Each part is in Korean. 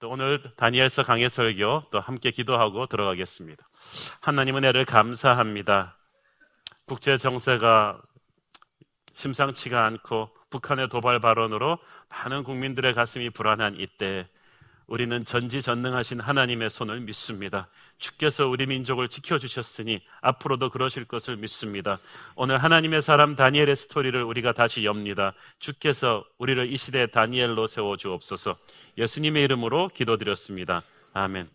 또 오늘 다니엘서 강해 설교 또 함께 기도하고 들어가겠습니다. 하나님 은혜를 감사합니다. 국제 정세가 심상치가 않고 북한의 도발 발언으로 많은 국민들의 가슴이 불안한 이때 우리는 전지전능하신 하나님의 손을 믿습니다. 주께서 우리 민족을 지켜주셨으니 앞으로도 그러실 것을 믿습니다. 오늘 하나님의 사람 다니엘의 스토리를 우리가 다시 엽니다. 주께서 우리를 이 시대의 다니엘로 세워주옵소서. 예수님의 이름으로 기도드렸습니다. 아멘.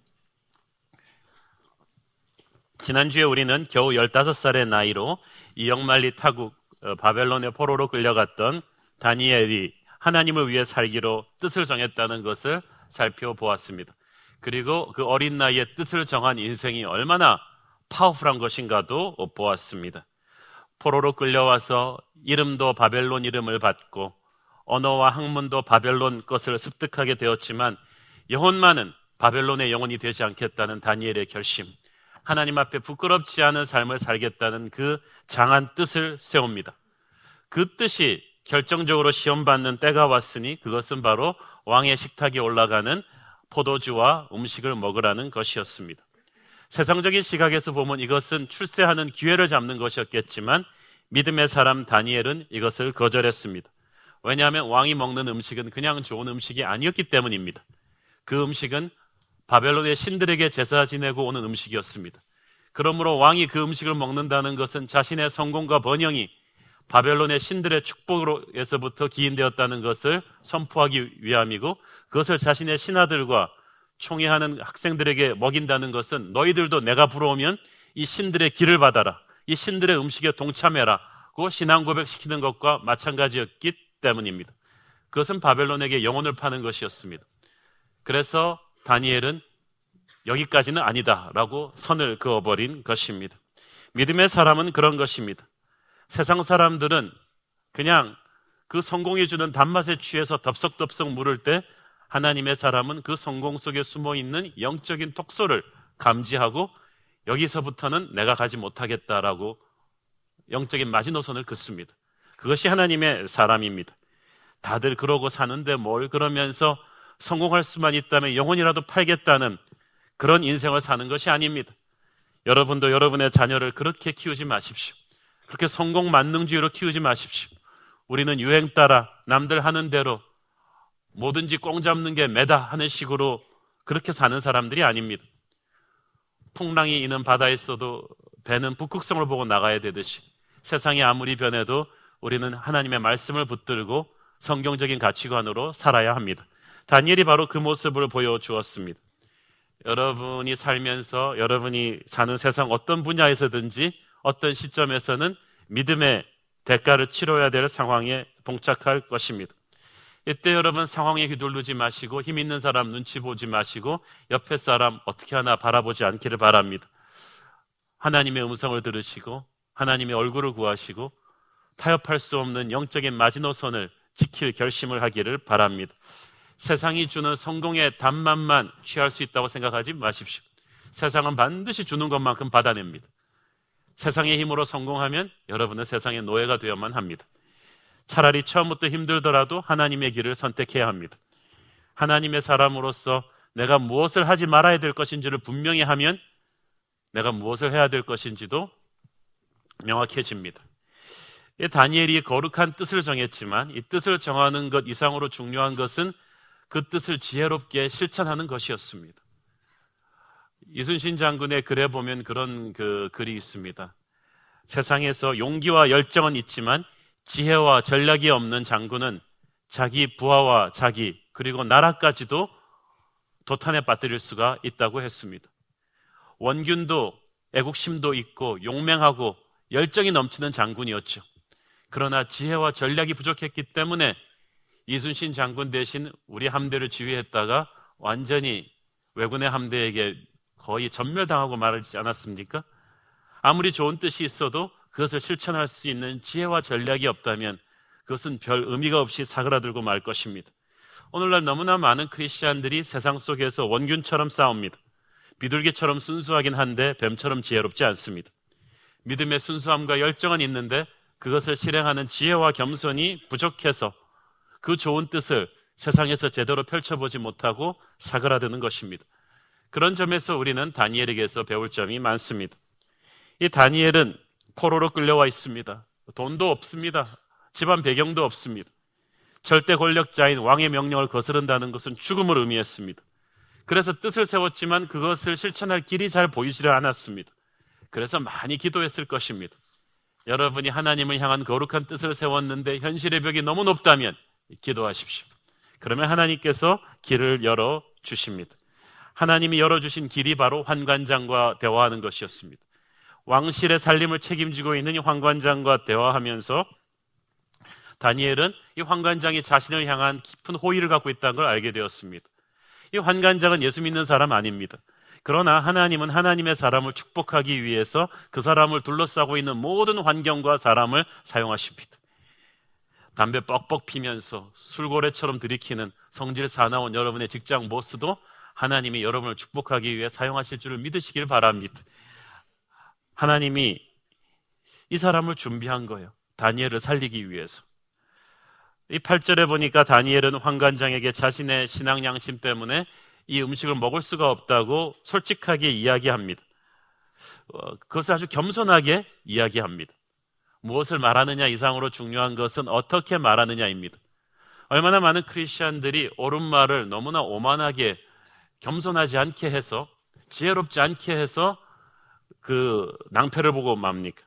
지난주에 우리는 겨우 15살의 나이로 이역만리 타국 바벨론의 포로로 끌려갔던 다니엘이 하나님을 위해 살기로 뜻을 정했다는 것을 살펴보았습니다. 그리고 그 어린 나이에 뜻을 정한 인생이 얼마나 파워풀한 것인가도 보았습니다. 포로로 끌려와서 이름도 바벨론 이름을 받고 언어와 학문도 바벨론 것을 습득하게 되었지만 영혼만은 바벨론의 영혼이 되지 않겠다는 다니엘의 결심, 하나님 앞에 부끄럽지 않은 삶을 살겠다는 그 장한 뜻을 세웁니다. 그 뜻이 결정적으로 시험받는 때가 왔으니 그것은 바로 왕의 식탁에 올라가는 포도주와 음식을 먹으라는 것이었습니다. 세상적인 시각에서 보면 이것은 출세하는 기회를 잡는 것이었겠지만 믿음의 사람 다니엘은 이것을 거절했습니다. 왜냐하면 왕이 먹는 음식은 그냥 좋은 음식이 아니었기 때문입니다. 그 음식은 바벨론의 신들에게 제사 지내고 오는 음식이었습니다. 그러므로 왕이 그 음식을 먹는다는 것은 자신의 성공과 번영이 바벨론의 신들의 축복으로에서부터 기인되었다는 것을 선포하기 위함이고, 그것을 자신의 신하들과 총회하는 학생들에게 먹인다는 것은 너희들도 내가 부러우면 이 신들의 길을 받아라, 이 신들의 음식에 동참해라 고 신앙 고백시키는 것과 마찬가지였기 때문입니다. 그것은 바벨론에게 영혼을 파는 것이었습니다. 그래서 다니엘은 여기까지는 아니다라고 선을 그어버린 것입니다. 믿음의 사람은 그런 것입니다. 세상 사람들은 그냥 그 성공이 주는 단맛에 취해서 덥석덥석 물을 때 하나님의 사람은 그 성공 속에 숨어있는 영적인 톡소를 감지하고 여기서부터는 내가 가지 못하겠다라고 영적인 마지노선을 긋습니다. 그것이 하나님의 사람입니다. 다들 그러고 사는데 뭘 그러면서 성공할 수만 있다면 영혼이라도 팔겠다는 그런 인생을 사는 것이 아닙니다. 여러분도 여러분의 자녀를 그렇게 키우지 마십시오. 그렇게 성공 만능주의로 키우지 마십시오. 우리는 유행 따라 남들 하는 대로 뭐든지 꽁 잡는 게 매다 하는 식으로 그렇게 사는 사람들이 아닙니다. 풍랑이 있는 바다에서도 배는 북극성을 보고 나가야 되듯이 세상이 아무리 변해도 우리는 하나님의 말씀을 붙들고 성경적인 가치관으로 살아야 합니다. 다니엘이 바로 그 모습을 보여주었습니다. 여러분이 살면서 여러분이 사는 세상 어떤 분야에서든지 어떤 시점에서는 믿음의 대가를 치러야 될 상황에 봉착할 것입니다. 이때 여러분 상황에 휘둘르지 마시고 힘 있는 사람 눈치 보지 마시고 옆에 사람 어떻게 하나 바라보지 않기를 바랍니다. 하나님의 음성을 들으시고 하나님의 얼굴을 구하시고 타협할 수 없는 영적인 마지노선을 지킬 결심을 하기를 바랍니다. 세상이 주는 성공의 단맛만 취할 수 있다고 생각하지 마십시오. 세상은 반드시 주는 것만큼 받아냅니다. 세상의 힘으로 성공하면 여러분은 세상의 노예가 되어야만 합니다. 차라리 처음부터 힘들더라도 하나님의 길을 선택해야 합니다. 하나님의 사람으로서 내가 무엇을 하지 말아야 될 것인지를 분명히 하면 내가 무엇을 해야 될 것인지도 명확해집니다. 다니엘이 거룩한 뜻을 정했지만 이 뜻을 정하는 것 이상으로 중요한 것은 그 뜻을 지혜롭게 실천하는 것이었습니다. 이순신 장군의 글에 보면 그런 글이 있습니다. 세상에서 용기와 열정은 있지만 지혜와 전략이 없는 장군은 자기 부하와 자기 그리고 나라까지도 도탄에 빠뜨릴 수가 있다고 했습니다. 원균도 애국심도 있고 용맹하고 열정이 넘치는 장군이었죠. 그러나 지혜와 전략이 부족했기 때문에 이순신 장군 대신 우리 함대를 지휘했다가 완전히 왜군의 함대에게 거의 전멸당하고 말하지 않았습니까? 아무리 좋은 뜻이 있어도 그것을 실천할 수 있는 지혜와 전략이 없다면 그것은 별 의미가 없이 사그라들고 말 것입니다. 오늘날 너무나 많은 크리스찬들이 세상 속에서 원균처럼 싸웁니다. 비둘기처럼 순수하긴 한데 뱀처럼 지혜롭지 않습니다. 믿음의 순수함과 열정은 있는데 그것을 실행하는 지혜와 겸손이 부족해서 그 좋은 뜻을 세상에서 제대로 펼쳐보지 못하고 사그라드는 것입니다. 그런 점에서 우리는 다니엘에게서 배울 점이 많습니다. 이 다니엘은 포로로 끌려와 있습니다. 돈도 없습니다. 집안 배경도 없습니다. 절대 권력자인 왕의 명령을 거스른다는 것은 죽음을 의미했습니다. 그래서 뜻을 세웠지만 그것을 실천할 길이 잘 보이지를 않았습니다. 그래서 많이 기도했을 것입니다. 여러분이 하나님을 향한 거룩한 뜻을 세웠는데 현실의 벽이 너무 높다면 기도하십시오. 그러면 하나님께서 길을 열어주십니다. 하나님이 열어주신 길이 바로 환관장과 대화하는 것이었습니다. 왕실의 살림을 책임지고 있는 이 환관장과 대화하면서 다니엘은 이 환관장이 자신을 향한 깊은 호의를 갖고 있다는 걸 알게 되었습니다. 이 환관장은 예수 믿는 사람 아닙니다. 그러나 하나님은 하나님의 사람을 축복하기 위해서 그 사람을 둘러싸고 있는 모든 환경과 사람을 사용하십니다. 담배 뻑뻑 피면서 술고래처럼 들이키는 성질 사나운 여러분의 직장 보스도 하나님이 여러분을 축복하기 위해 사용하실 줄을 믿으시길 바랍니다. 하나님이 이 사람을 준비한 거예요. 다니엘을 살리기 위해서. 이 8절에 보니까 다니엘은 환관장에게 자신의 신앙 양심 때문에 이 음식을 먹을 수가 없다고 솔직하게 이야기합니다. 그것을 아주 겸손하게 이야기합니다. 무엇을 말하느냐 이상으로 중요한 것은 어떻게 말하느냐입니다. 얼마나 많은 크리스천들이 옳은 말을 너무나 오만하게 겸손하지 않게 해서 지혜롭지 않게 해서 그 낭패를 보고 맙니까?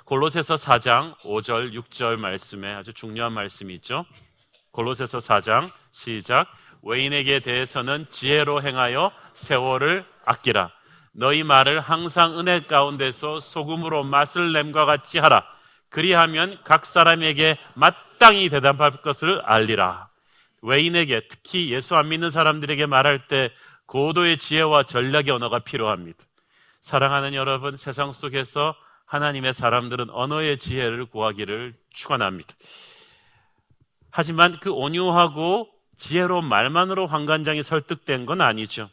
골로새서 4장 5절 6절 말씀에 아주 중요한 말씀이 있죠. 골로새서 4장 시작. 외인에게 대해서는 지혜로 행하여 세월을 아끼라. 너희 말을 항상 은혜 가운데서 소금으로 맛을 냄과 같이 하라. 그리하면 각 사람에게 마땅히 대답할 것을 알리라. 외인에게, 특히 예수 안 믿는 사람들에게 말할 때 고도의 지혜와 전략의 언어가 필요합니다. 사랑하는 여러분, 세상 속에서 하나님의 사람들은 언어의 지혜를 구하기를 축원합니다. 하지만 그 온유하고 지혜로운 말만으로 환관장이 설득된 건 아니죠.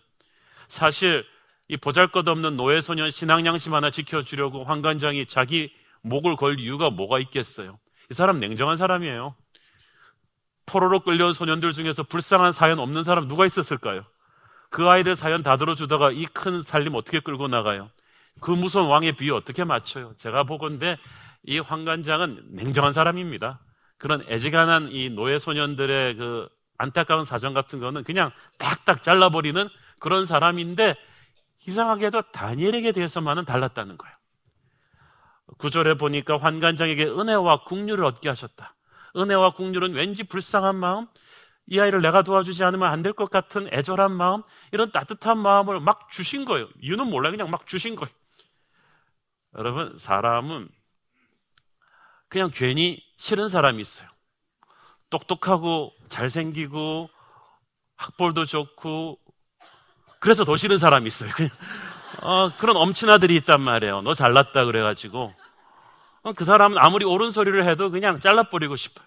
사실 이 보잘것없는 노예소년 신앙양심 하나 지켜주려고 환관장이 자기 목을 걸 이유가 뭐가 있겠어요? 이 사람 냉정한 사람이에요. 포로로 끌려온 소년들 중에서 불쌍한 사연 없는 사람 누가 있었을까요? 그 아이들 사연 다 들어주다가 이 큰 살림 어떻게 끌고 나가요? 그 무서운 왕의 비유 어떻게 맞춰요? 제가 보건대 이 환관장은 냉정한 사람입니다. 그런 애지간한 이 노예 소년들의 그 안타까운 사정 같은 거는 그냥 딱딱 잘라버리는 그런 사람인데 이상하게도 다니엘에게 대해서만은 달랐다는 거예요. 9절에 보니까 환관장에게 은혜와 긍휼을 얻게 하셨다. 은혜와 긍휼은 왠지 불쌍한 마음, 이 아이를 내가 도와주지 않으면 안 될 것 같은 애절한 마음, 이런 따뜻한 마음을 막 주신 거예요. 이유는 몰라요. 그냥 막 주신 거예요. 여러분, 사람은 그냥 괜히 싫은 사람이 있어요. 똑똑하고 잘생기고 학벌도 좋고 그래서 더 싫은 사람이 있어요. 그냥 그런 엄친아들이 있단 말이에요. 너 잘났다 그래가지고 그 사람은 아무리 옳은 소리를 해도 그냥 잘라버리고 싶어요.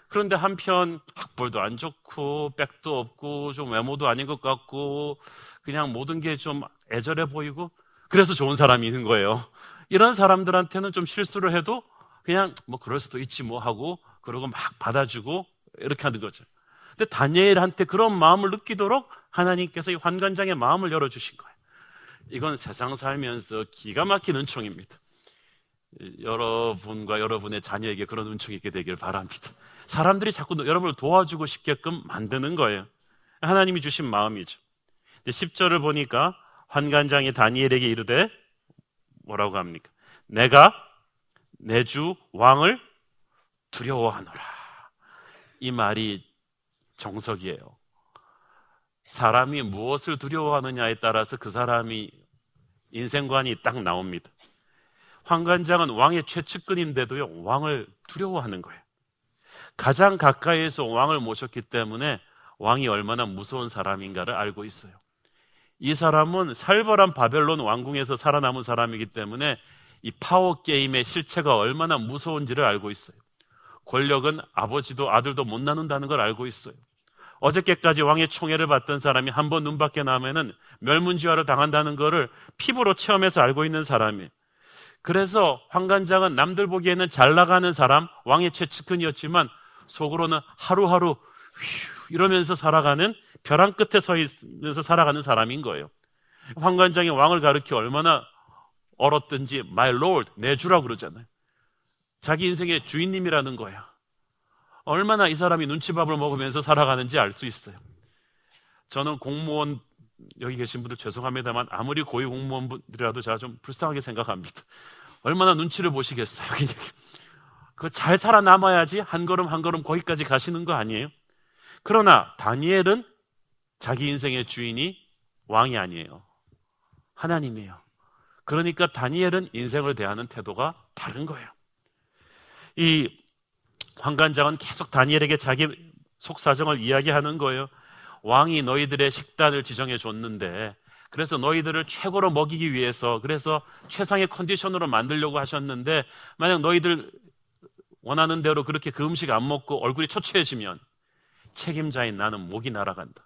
그런데 한편 학벌도 안 좋고 백도 없고 좀 외모도 아닌 것 같고 그냥 모든 게 좀 애절해 보이고 그래서 좋은 사람이 있는 거예요. 이런 사람들한테는 좀 실수를 해도 그냥 뭐 그럴 수도 있지 뭐 하고 그러고 막 받아주고 이렇게 하는 거죠. 근데 다니엘한테 그런 마음을 느끼도록 하나님께서 이 환관장의 마음을 열어주신 거예요. 이건 세상 살면서 기가 막힌 은총입니다. 여러분과 여러분의 자녀에게 그런 은총이 있게 되길 바랍니다. 사람들이 자꾸 여러분을 도와주고 싶게끔 만드는 거예요. 하나님이 주신 마음이죠. 10절을 보니까 환관장이 다니엘에게 이르되 뭐라고 합니까? 내가 내 주 왕을 두려워하노라. 이 말이 정석이에요. 사람이 무엇을 두려워하느냐에 따라서 그 사람이 인생관이 딱 나옵니다. 환관장은 왕의 최측근인데도요, 왕을 두려워하는 거예요. 가장 가까이에서 왕을 모셨기 때문에 왕이 얼마나 무서운 사람인가를 알고 있어요. 이 사람은 살벌한 바벨론 왕궁에서 살아남은 사람이기 때문에 이 파워 게임의 실체가 얼마나 무서운지를 알고 있어요. 권력은 아버지도 아들도 못 나눈다는 걸 알고 있어요. 어저께까지 왕의 총애를 받던 사람이 한 번 눈 밖에 나면은 멸문지화를 당한다는 것을 피부로 체험해서 알고 있는 사람이에요. 그래서 환관장은 남들 보기에는 잘 나가는 사람, 왕의 최측근이었지만 속으로는 하루하루 휴 이러면서 살아가는, 벼랑 끝에 서 있으면서 살아가는 사람인 거예요. 환관장이 왕을 가리켜 얼마나 얼었든지 My Lord, 내 주라고 그러잖아요. 자기 인생의 주인님이라는 거야. 얼마나 이 사람이 눈치밥을 먹으면서 살아가는지 알 수 있어요. 저는 공무원, 여기 계신 분들 죄송합니다만 아무리 고위 공무원분들이라도 제가 좀 불쌍하게 생각합니다. 얼마나 눈치를 보시겠어요. 그걸 잘 살아남아야지 한 걸음 한 걸음 거기까지 가시는 거 아니에요? 그러나 다니엘은 자기 인생의 주인이 왕이 아니에요. 하나님이에요. 그러니까 다니엘은 인생을 대하는 태도가 다른 거예요. 이 환관장은 계속 다니엘에게 자기 속사정을 이야기하는 거예요. 왕이 너희들의 식단을 지정해 줬는데, 그래서 너희들을 최고로 먹이기 위해서, 그래서 최상의 컨디션으로 만들려고 하셨는데, 만약 너희들 원하는 대로 그렇게 그 음식 안 먹고 얼굴이 초췌해지면 책임자인 나는 목이 날아간다.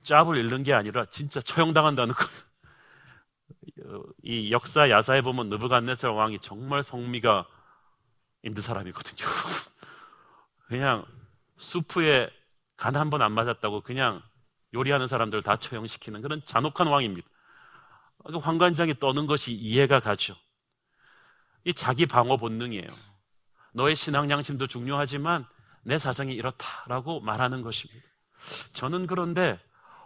짭을 잃는 게 아니라 진짜 처형당한다는 거예요. 이 역사 야사에 보면 느부갓네살 왕이 정말 성미가 있는 사람이거든요. 그냥 수프에 간 한 번 안 맞았다고 그냥 요리하는 사람들 다 처형시키는 그런 잔혹한 왕입니다. 환관장이 떠는 것이 이해가 가죠. 이 자기 방어 본능이에요. 너의 신앙 양심도 중요하지만 내 사정이 이렇다라고 말하는 것입니다. 저는 그런데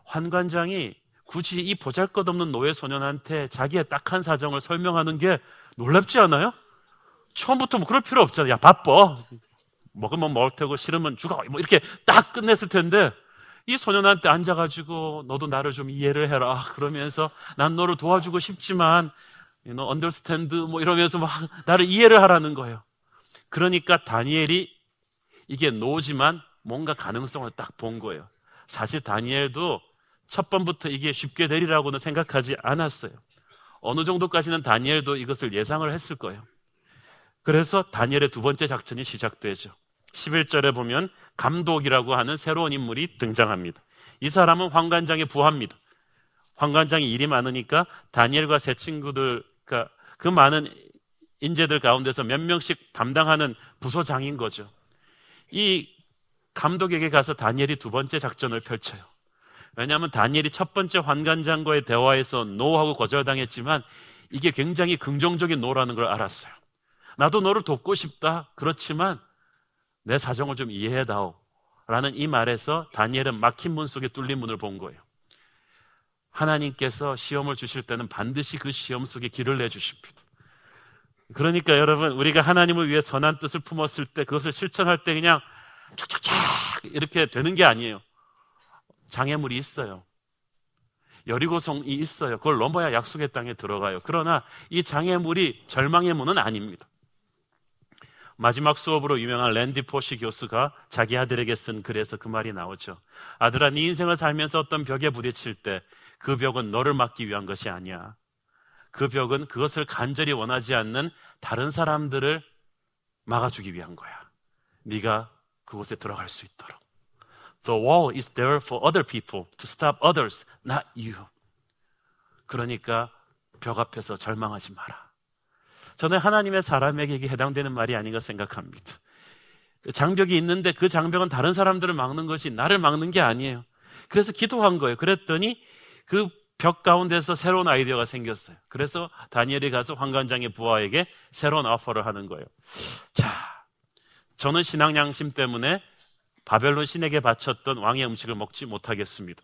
환관장이 굳이 이 보잘것없는 노예 소년한테 자기의 딱한 사정을 설명하는 게 놀랍지 않아요? 처음부터 뭐 그럴 필요 없잖아요. 야, 바빠. 먹으면 먹을 테고 싫으면 죽어. 뭐 이렇게 딱 끝냈을 텐데, 이 소년한테 앉아가지고 너도 나를 좀 이해를 해라 그러면서 난 너를 도와주고 싶지만 understand 뭐 이러면서 막 나를 이해를 하라는 거예요. 그러니까 다니엘이 이게 노지만 뭔가 가능성을 딱 본 거예요. 사실 다니엘도 첫 번부터 이게 쉽게 되리라고는 생각하지 않았어요. 어느 정도까지는 다니엘도 이것을 예상을 했을 거예요. 그래서 다니엘의 두 번째 작전이 시작되죠. 11절에 보면 감독이라고 하는 새로운 인물이 등장합니다. 이 사람은 환관장의 부하입니다. 환관장이 일이 많으니까 다니엘과 세 친구들, 그 많은 인재들 가운데서 몇 명씩 담당하는 부서장인 거죠. 이 감독에게 가서 다니엘이 두 번째 작전을 펼쳐요. 왜냐하면 다니엘이 첫 번째 환관장과의 대화에서 노하고 거절당했지만 이게 굉장히 긍정적인 노라는 걸 알았어요. 나도 너를 돕고 싶다. 그렇지만 내 사정을 좀 이해해다오 라는 이 말에서 다니엘은 막힌 문 속에 뚫린 문을 본 거예요. 하나님께서 시험을 주실 때는 반드시 그 시험 속에 길을 내주십니다. 그러니까 여러분, 우리가 하나님을 위해 선한 뜻을 품었을 때 그것을 실천할 때 그냥 착착착 이렇게 되는 게 아니에요. 장애물이 있어요. 여리고성이 있어요. 그걸 넘어야 약속의 땅에 들어가요. 그러나 이 장애물이 절망의 문은 아닙니다. 마지막 수업으로 유명한 랜디 포시 교수가 자기 아들에게 쓴 글에서 그 말이 나오죠. 아들아, 네 인생을 살면서 어떤 벽에 부딪힐 때 그 벽은 너를 막기 위한 것이 아니야. 그 벽은 그것을 간절히 원하지 않는 다른 사람들을 막아주기 위한 거야. 네가 그곳에 들어갈 수 있도록. The wall is there for other people to stop others, not you. 그러니까 벽 앞에서 절망하지 마라. 저는 하나님의 사람에게 해당되는 말이 아닌가 생각합니다. 장벽이 있는데 그 장벽은 다른 사람들을 막는 것이 나를 막는 게 아니에요. 그래서 기도한 거예요. 그랬더니 그 벽 가운데서 새로운 아이디어가 생겼어요. 그래서 다니엘이 가서 환관장의 부하에게 새로운 오퍼를 하는 거예요. 자, 저는 신앙 양심 때문에 바벨론 신에게 바쳤던 왕의 음식을 먹지 못하겠습니다.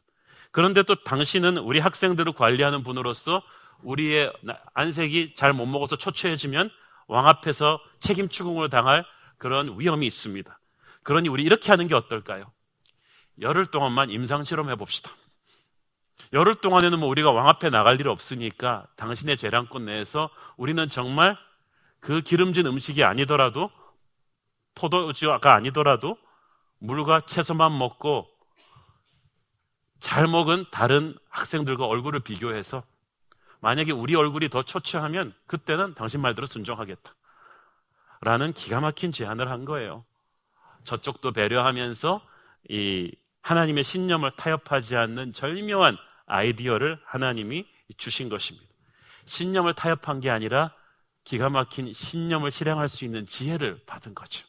그런데 또 당신은 우리 학생들을 관리하는 분으로서 우리의 안색이 잘 못 먹어서 초췌해지면 왕 앞에서 책임 추궁을 당할 그런 위험이 있습니다. 그러니 우리 이렇게 하는 게 어떨까요? 열흘 동안만 임상 실험해 봅시다. 열흘 동안에는 뭐 우리가 왕 앞에 나갈 일 없으니까 당신의 재량권 내에서 우리는 정말 그 기름진 음식이 아니더라도 포도주가 아니더라도 물과 채소만 먹고 잘 먹은 다른 학생들과 얼굴을 비교해서 만약에 우리 얼굴이 더 초췌하면 그때는 당신 말대로 순종하겠다 라는 기가 막힌 제안을 한 거예요. 저쪽도 배려하면서 이 하나님의 신념을 타협하지 않는 절묘한 아이디어를 하나님이 주신 것입니다. 신념을 타협한 게 아니라 기가 막힌 신념을 실행할 수 있는 지혜를 받은 거죠.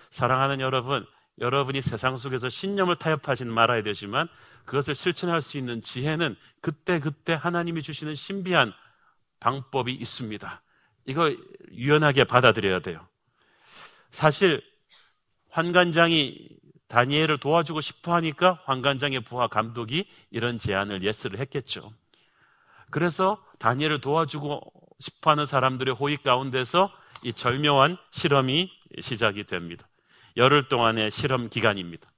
사랑하는 여러분, 여러분이 세상 속에서 신념을 타협하지는 말아야 되지만 그것을 실천할 수 있는 지혜는 그때그때 하나님이 주시는 신비한 방법이 있습니다. 이거 유연하게 받아들여야 돼요. 사실 환관장이 다니엘을 도와주고 싶어 하니까 환관장의 부하 감독이 이런 제안을 예스를 했겠죠. 그래서 다니엘을 도와주고 싶어 하는 사람들의 호의 가운데서 이 절묘한 실험이 시작이 됩니다. 열흘 동안의 실험 기간입니다.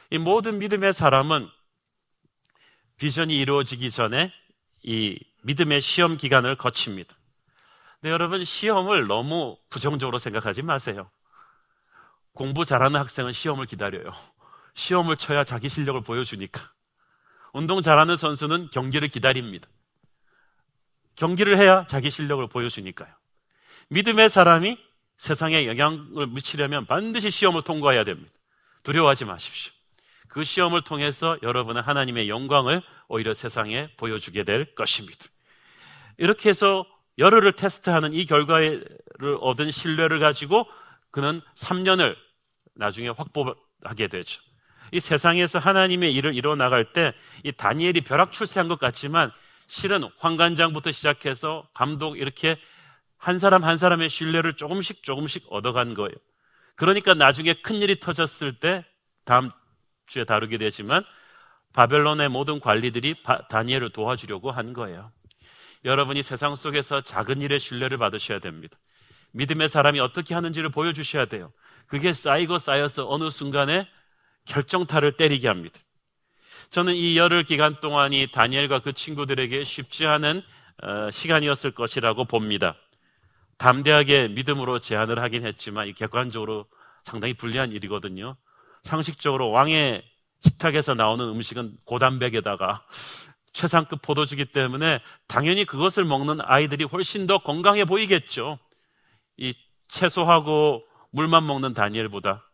이 모든 믿음의 사람은 비전이 이루어지기 전에 이 믿음의 시험 기간을 거칩니다. 근데 여러분, 시험을 너무 부정적으로 생각하지 마세요. 공부 잘하는 학생은 시험을 기다려요. 시험을 쳐야 자기 실력을 보여주니까. 운동 잘하는 선수는 경기를 기다립니다. 경기를 해야 자기 실력을 보여주니까요. 믿음의 사람이 세상에 영향을 미치려면 반드시 시험을 통과해야 됩니다. 두려워하지 마십시오. 그 시험을 통해서 여러분은 하나님의 영광을 오히려 세상에 보여주게 될 것입니다. 이렇게 해서 열흘을 테스트하는 이 결과를 얻은 신뢰를 가지고 그는 3년을 나중에 확보하게 되죠. 이 세상에서 하나님의 일을 이뤄나갈 때 이 다니엘이 벼락 출세한 것 같지만 실은 환관장부터 시작해서 감독 이렇게 한 사람 한 사람의 신뢰를 조금씩 얻어간 거예요. 그러니까 나중에 큰일이 터졌을 때 다음 주에 다루게 되지만 바벨론의 모든 관리들이 다니엘을 도와주려고 한 거예요. 여러분이 세상 속에서 작은 일에 신뢰를 받으셔야 됩니다. 믿음의 사람이 어떻게 하는지를 보여주셔야 돼요. 그게 쌓이고 쌓여서 어느 순간에 결정타를 때리게 합니다. 저는 이 열흘 기간 동안이 다니엘과 그 친구들에게 쉽지 않은 시간이었을 것이라고 봅니다. 담대하게 믿음으로 제안을 하긴 했지만 이 객관적으로 상당히 불리한 일이거든요. 상식적으로 왕의 식탁에서 나오는 음식은 고단백에다가 최상급 포도주기 때문에 당연히 그것을 먹는 아이들이 훨씬 더 건강해 보이겠죠. 이 채소하고 물만 먹는 다니엘보다.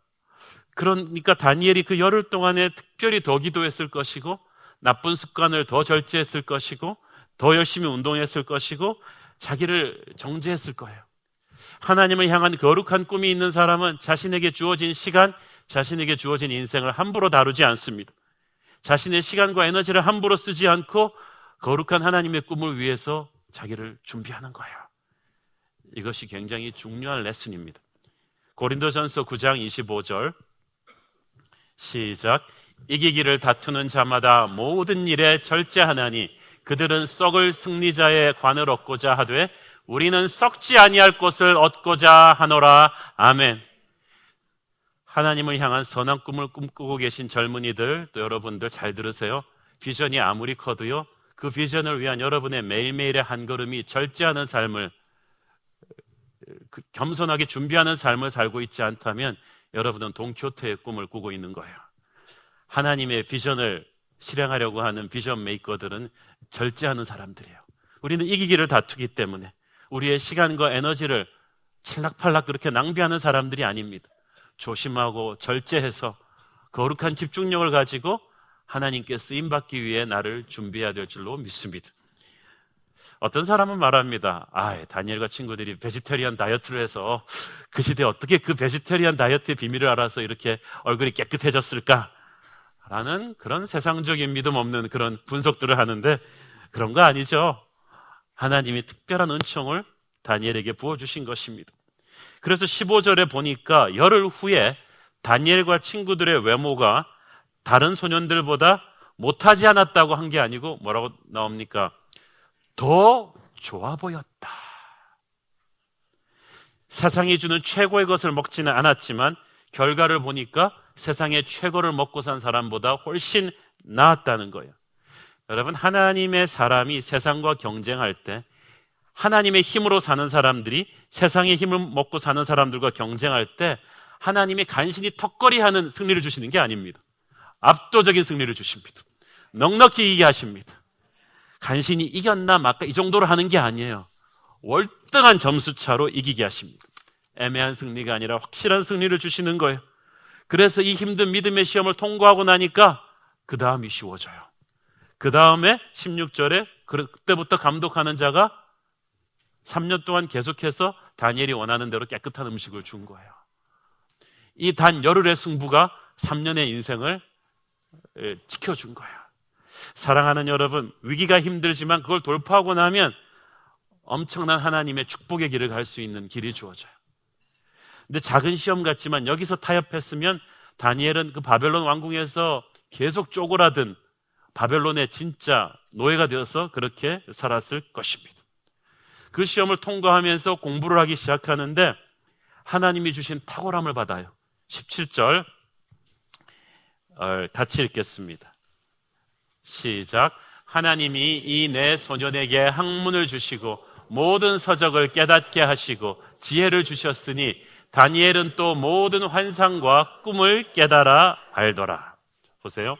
그러니까 다니엘이 그 열흘 동안에 특별히 더 기도했을 것이고 나쁜 습관을 더 절제했을 것이고 더 열심히 운동했을 것이고 자기를 정죄했을 거예요. 하나님을 향한 거룩한 꿈이 있는 사람은 자신에게 주어진 시간, 자신에게 주어진 인생을 함부로 다루지 않습니다. 자신의 시간과 에너지를 함부로 쓰지 않고 거룩한 하나님의 꿈을 위해서 자기를 준비하는 거예요. 이것이 굉장히 중요한 레슨입니다. 고린도전서 9장 25절 시작. 이기기를 다투는 자마다 모든 일에 절제하나니 그들은 썩을 승리자의 관을 얻고자 하되 우리는 썩지 아니할 것을 얻고자 하노라. 아멘. 하나님을 향한 선한 꿈을 꿈꾸고 계신 젊은이들, 또 여러분들 잘 들으세요. 비전이 아무리 커도요, 그 비전을 위한 여러분의 매일매일의 한 걸음이 절제하는 삶을, 겸손하게 준비하는 삶을 살고 있지 않다면 여러분은 돈키호테의 꿈을 꾸고 있는 거예요. 하나님의 비전을 실행하려고 하는 비전 메이커들은 절제하는 사람들이에요. 우리는 이기기를 다투기 때문에 우리의 시간과 에너지를 칠락팔락 그렇게 낭비하는 사람들이 아닙니다. 조심하고 절제해서 거룩한 집중력을 가지고 하나님께 쓰임받기 위해 나를 준비해야 될 줄로 믿습니다. 어떤 사람은 말합니다. 다니엘과 친구들이 베지테리안 다이어트를 해서 그 시대에 어떻게 그 베지테리안 다이어트의 비밀을 알아서 이렇게 얼굴이 깨끗해졌을까? 라는 그런 세상적인 믿음 없는 그런 분석들을 하는데 그런 거 아니죠. 하나님이 특별한 은총을 다니엘에게 부어주신 것입니다. 그래서 15절에 보니까 열흘 후에 다니엘과 친구들의 외모가 다른 소년들보다 못하지 않았다고 한 게 아니고 뭐라고 나옵니까? 더 좋아 보였다. 세상이 주는 최고의 것을 먹지는 않았지만 결과를 보니까 세상의 최고를 먹고 산 사람보다 훨씬 나았다는 거예요. 여러분, 하나님의 사람이 세상과 경쟁할 때 하나님의 힘으로 사는 사람들이 세상의 힘을 먹고 사는 사람들과 경쟁할 때 하나님이 간신히 턱걸이하는 승리를 주시는 게 아닙니다. 압도적인 승리를 주십니다. 넉넉히 이기게 하십니다. 간신히 이겼나 말까 이 정도로 하는 게 아니에요. 월등한 점수차로 이기게 하십니다. 애매한 승리가 아니라 확실한 승리를 주시는 거예요. 그래서 이 힘든 믿음의 시험을 통과하고 나니까 그 다음이 쉬워져요. 그 다음에 16절에 그때부터 감독하는 자가 3년 동안 계속해서 다니엘이 원하는 대로 깨끗한 음식을 준 거예요. 이 단 열흘의 승부가 3년의 인생을 지켜준 거예요. 사랑하는 여러분, 위기가 힘들지만 그걸 돌파하고 나면 엄청난 하나님의 축복의 길을 갈 수 있는 길이 주어져요. 근데 작은 시험 같지만 여기서 타협했으면 다니엘은 그 바벨론 왕궁에서 계속 쪼그라든 바벨론의 진짜 노예가 되어서 그렇게 살았을 것입니다. 그 시험을 통과하면서 공부를 하기 시작하는데 하나님이 주신 탁월함을 받아요. 17절 같이 읽겠습니다. 시작. 하나님이 이 내 소년에게 학문을 주시고 모든 서적을 깨닫게 하시고 지혜를 주셨으니 다니엘은 또 모든 환상과 꿈을 깨달아 알더라. 보세요.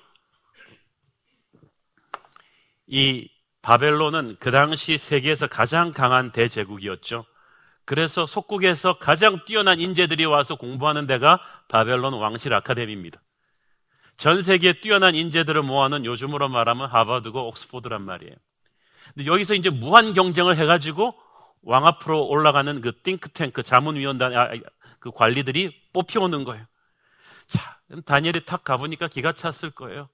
이 바벨론은 그 당시 세계에서 가장 강한 대제국이었죠. 그래서 속국에서 가장 뛰어난 인재들이 와서 공부하는 데가 바벨론 왕실 아카데미입니다. 전 세계에 뛰어난 인재들을 모아놓은, 요즘으로 말하면 하버드고 옥스포드란 말이에요. 근데 여기서 이제 무한 경쟁을 해가지고 왕 앞으로 올라가는 그 띵크탱크, 자문위원단, 그 관리들이 뽑혀오는 거예요. 자, 다니엘이 탁 가보니까 기가 찼을 거예요.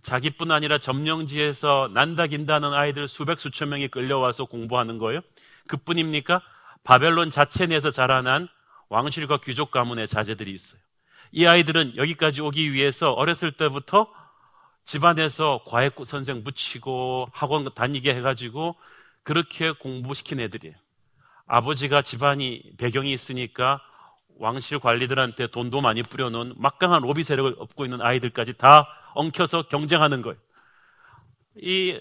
자기뿐 아니라 점령지에서 난다 긴다는 아이들 수백 수천 명이 끌려와서 공부하는 거예요. 그뿐입니까? 바벨론 자체 내에서 자라난 왕실과 귀족 가문의 자제들이 있어요. 이 아이들은 여기까지 오기 위해서 어렸을 때부터 집안에서 과외 선생 붙이고 학원 다니게 해가지고 그렇게 공부시킨 애들이에요. 아버지가 집안이 배경이 있으니까 왕실 관리들한테 돈도 많이 뿌려놓은 막강한 로비 세력을 얻고 있는 아이들까지 다 엉켜서 경쟁하는 거예요. 이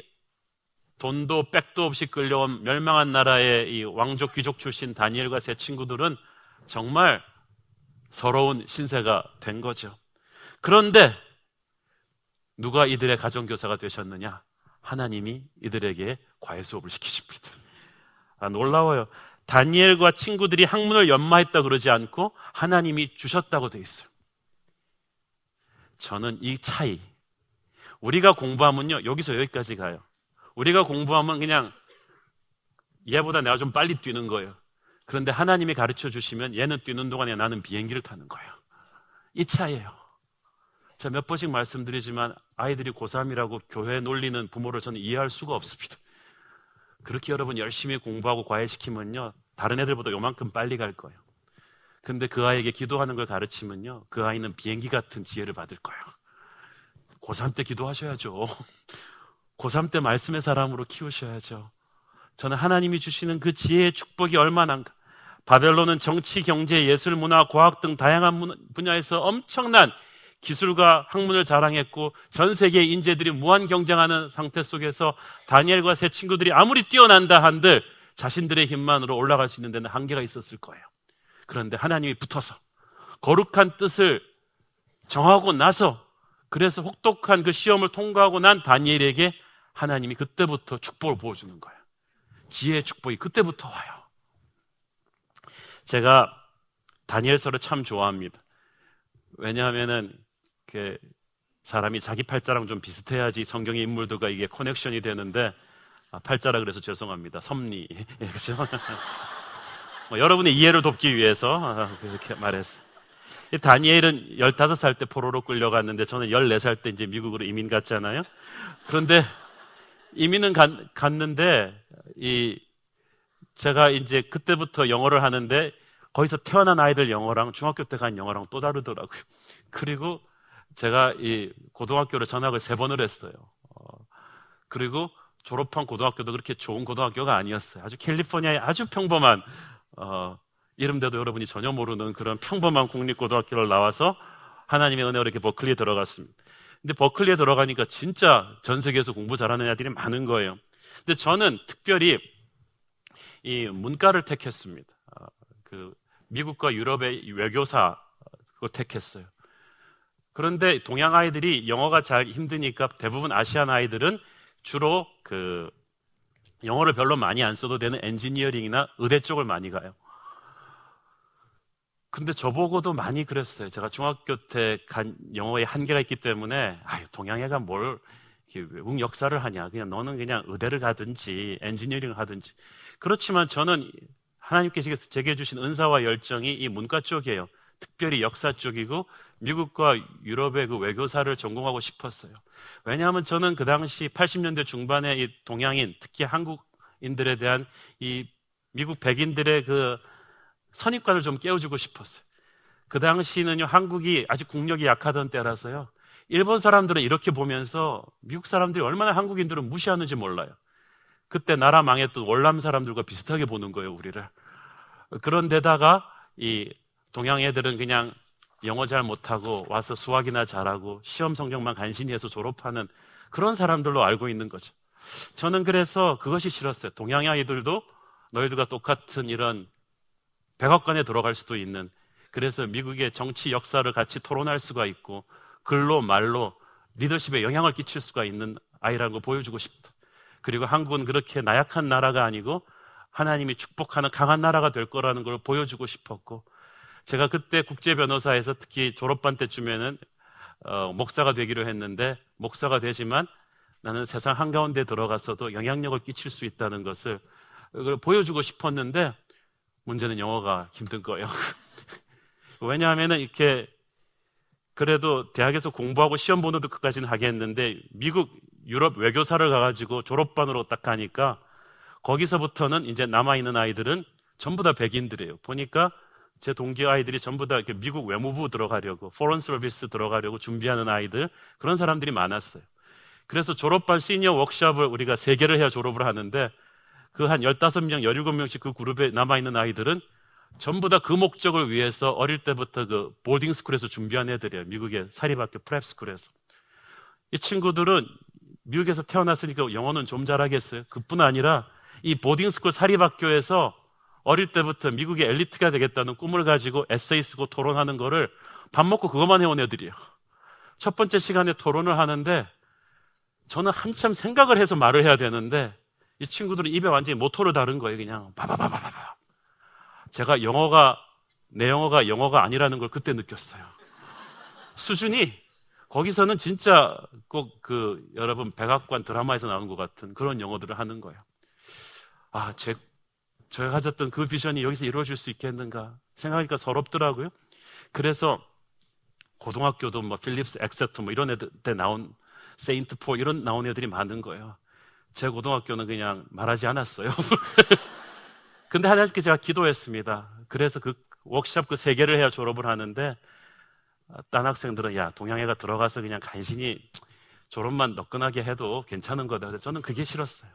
돈도 백도 없이 끌려온 멸망한 나라의 이 왕족 귀족 출신 다니엘과 세 친구들은 정말 서러운 신세가 된 거죠. 그런데 누가 이들의 가정교사가 되셨느냐? 하나님이 이들에게 과외 수업을 시키십니다. 놀라워요. 다니엘과 친구들이 학문을 연마했다 그러지 않고 하나님이 주셨다고 돼 있어요. 저는 이 차이, 우리가 공부하면요 여기서 여기까지 가요. 우리가 공부하면 그냥 얘보다 내가 좀 빨리 뛰는 거예요. 그런데 하나님이 가르쳐 주시면 얘는 뛰는 동안에 나는 비행기를 타는 거예요. 이 차이예요. 제가 몇 번씩 말씀드리지만 아이들이 고3이라고 교회 놀리는 부모를 저는 이해할 수가 없습니다. 그렇게 여러분 열심히 공부하고 과외시키면요 다른 애들보다 요만큼 빨리 갈 거예요. 근데 그 아이에게 기도하는 걸 가르치면요 그 아이는 비행기 같은 지혜를 받을 거예요. 고3 때 기도하셔야죠. 고3 때 말씀의 사람으로 키우셔야죠. 저는 하나님이 주시는 그 지혜의 축복이 얼마나인가. 바벨론은 정치, 경제, 예술, 문화, 과학 등 다양한 분야에서 엄청난 기술과 학문을 자랑했고 전 세계의 인재들이 무한 경쟁하는 상태 속에서 다니엘과 세 친구들이 아무리 뛰어난다 한들 자신들의 힘만으로 올라갈 수 있는 데는 한계가 있었을 거예요. 그런데 하나님이 붙어서 거룩한 뜻을 정하고 나서 그래서 혹독한 그 시험을 통과하고 난 다니엘에게 하나님이 그때부터 축복을 부어주는 거예요. 지혜의 축복이 그때부터 와요. 제가 다니엘서를 참 좋아합니다. 왜냐하면은 사람이 자기 팔자랑 좀 비슷해야지 성경의 인물들과 이게 커넥션이 되는데 팔자라 그래서 죄송합니다. 섭리 그렇죠? 여러분의 이해를 돕기 위해서 그렇게 말했어요. 다니엘은 15살 때 포로로 끌려갔는데 저는 14살 때 이제 미국으로 이민 갔잖아요. 그런데 이민은 갔는데 제가 이제 그때부터 영어를 하는데 거기서 태어난 아이들 영어랑 중학교 때 간 영어랑 또 다르더라고요. 그리고 제가 이 고등학교를 전학을 3번을 했어요. 그리고 졸업한 고등학교도 그렇게 좋은 고등학교가 아니었어요. 아주 캘리포니아의 아주 평범한 이름대도 여러분이 전혀 모르는 그런 평범한 국립고등학교를 나와서 하나님의 은혜로 이렇게 버클리에 들어갔습니다. 근데 버클리에 들어가니까 진짜 전 세계에서 공부 잘하는 애들이 많은 거예요. 근데 저는 특별히 이 문과를 택했습니다. 미국과 유럽의 외교사 그걸 택했어요. 그런데 동양 아이들이 영어가 잘 힘드니까 대부분 아시안 아이들은 주로 영어를 별로 많이 안 써도 되는 엔지니어링이나 의대 쪽을 많이 가요. 근데 저보고도 많이 그랬어요. 제가 중학교 때 간 영어에 한계가 있기 때문에 동양애가 뭘 외국 역사를 하냐. 그냥 너는 그냥 의대를 가든지 엔지니어링을 하든지. 그렇지만 저는 하나님께서 제게 주신 은사와 열정이 이 문과 쪽이에요. 특별히 역사 쪽이고 미국과 유럽의 그 외교사를 전공하고 싶었어요. 왜냐하면 저는 그 당시 80년대 중반에 이 동양인, 특히 한국인들에 대한 이 미국 백인들의 그 선입관을 좀 깨워주고 싶었어요. 그 당시는요, 한국이 아직 국력이 약하던 때라서요. 일본 사람들은 이렇게 보면서 미국 사람들이 얼마나 한국인들을 무시하는지 몰라요. 그때 나라 망했던 월남 사람들과 비슷하게 보는 거예요, 우리를. 그런데다가 이 동양 애들은 그냥 영어 잘 못하고 와서 수학이나 잘하고 시험 성적만 간신히 해서 졸업하는 그런 사람들로 알고 있는 거죠. 저는 그래서 그것이 싫었어요. 동양 아이들도 너희들과 똑같은 이런 백악관에 들어갈 수도 있는, 그래서 미국의 정치 역사를 같이 토론할 수가 있고 글로 말로 리더십에 영향을 끼칠 수가 있는 아이라는 걸 보여주고 싶다. 그리고 한국은 그렇게 나약한 나라가 아니고 하나님이 축복하는 강한 나라가 될 거라는 걸 보여주고 싶었고, 제가 그때 국제변호사에서 특히 졸업반 때쯤에는 목사가 되기로 했는데, 목사가 되지만 나는 세상 한가운데 들어가서도 영향력을 끼칠 수 있다는 것을 보여주고 싶었는데, 문제는 영어가 힘든 거예요. 왜냐하면은 이렇게 그래도 대학에서 공부하고 시험 보는 것까지는 하겠는데, 미국, 유럽 외교사를 가가지고 졸업반으로 딱 가니까 거기서부터는 이제 남아있는 아이들은 전부 다 백인들이에요. 보니까 제 동기 아이들이 전부 다 이렇게 미국 외무부 들어가려고, 포런 서비스 들어가려고 준비하는 아이들, 그런 사람들이 많았어요. 그래서 졸업반 시니어 워크숍을 우리가 3개를 해야 졸업을 하는데, 그 한 15명, 17명씩 그 그룹에 남아있는 아이들은 전부 다 그 목적을 위해서 어릴 때부터 그 보딩 스쿨에서 준비한 애들이에요. 미국의 사립학교 프랩 스쿨에서. 이 친구들은 미국에서 태어났으니까 영어는 좀 잘하겠어요. 그뿐 아니라 이 보딩 스쿨 사립학교에서 어릴 때부터 미국의 엘리트가 되겠다는 꿈을 가지고 에세이 쓰고 토론하는 거를 밥 먹고 그것만 해온 애들이에요. 첫 번째 시간에 토론을 하는데 저는 한참 생각을 해서 말을 해야 되는데 이 친구들은 입에 완전히 모토를 다른 거예요. 그냥 바바바바바바. 제가 내 영어가 영어가 아니라는 걸 그때 느꼈어요. 수준이 거기서는 진짜 꼭 여러분 백악관 드라마에서 나오는 것 같은 그런 영어들을 하는 거예요. 제가 가졌던 그 비전이 여기서 이루어질 수 있겠는가 생각하니까 서럽더라고요. 그래서 고등학교도 뭐 필립스 엑세터 뭐 이런 애들 때 나온 세인트 폴 이런 나온 애들이 많은 거예요. 제 고등학교는 그냥 말하지 않았어요. 근데 하나님께 제가 기도했습니다. 그래서 그 워크숍 그 3개를 해야 졸업을 하는데, 딴 학생들은 야 동양애가 들어가서 그냥 간신히 졸업만 너끈하게 해도 괜찮은 거다. 저는 그게 싫었어요.